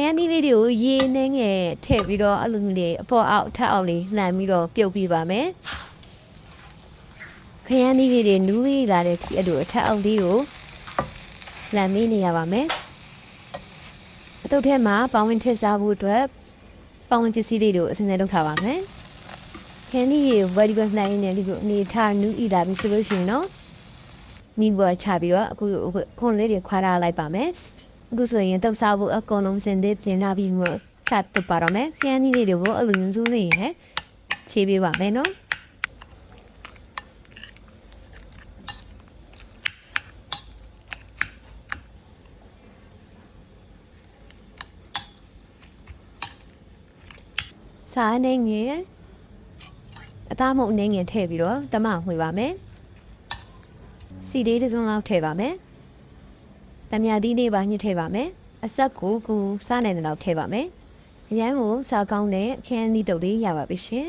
န်းသီးလေးတွေကိုရေနှင်းငယ်ထည့်ပြီးတော့အဲ့လိုမျိုးလေးအပေါ်အောက်ထပ်အောက်လေးလှန်ပြီးတော့ပြုတ်ပြပါမယ်ခရမ်းသီးလေးတွေနူးလေးလာတဲ့အဲ့လိုအထက်အောက်လေးကိုလှန်ပေးနေရပါမယ်အတုပ်ထဲမှာပေါင်းဝင်ထည့်စားဖို့အတွက်ပေါင်းဝင်ပစ္စည်းလေးတွေကိုအစင်းနဲ့လုပ်ထားပါမယ်ခရမ်းသီးတွေဝယ်ဒီဘက်နိုင်နေလေးကိုအနေထားနူးဤလာပြီးဆိုလို့ရှိရင်နော်မိဘချပြီးတော့အခုခွန်လေးတွေခွာထားလိုက်ပါမယ်အခုဆိုရင်တုပ်စားဖို့အကုန်လုံးစင်သေးပြင်လာပြီးမှစတုပ်ပါတော့မယ်ခရမ်းသီးတွေကိုအလိုမျိုးစုလေးနဲ့ခြေပေးပါမယ်နော်စားနေငယ်အသားမုံနေငယ်ထည့်ပြီးတော့တမဝှေပါမယ်စီလေးတစ်စုံလောက်ထည့်ပါမယ်တမယာသီးလေးပါညှစ်ထည့်ပါမယ်အဆက်ကိုစားနိုင်တဲ့လောက်ထည့်ပါမယ်အရန်ကိုစားကောင်းတဲ့ခရမ်းသီးတုပ်လေးရပါပြီရှင်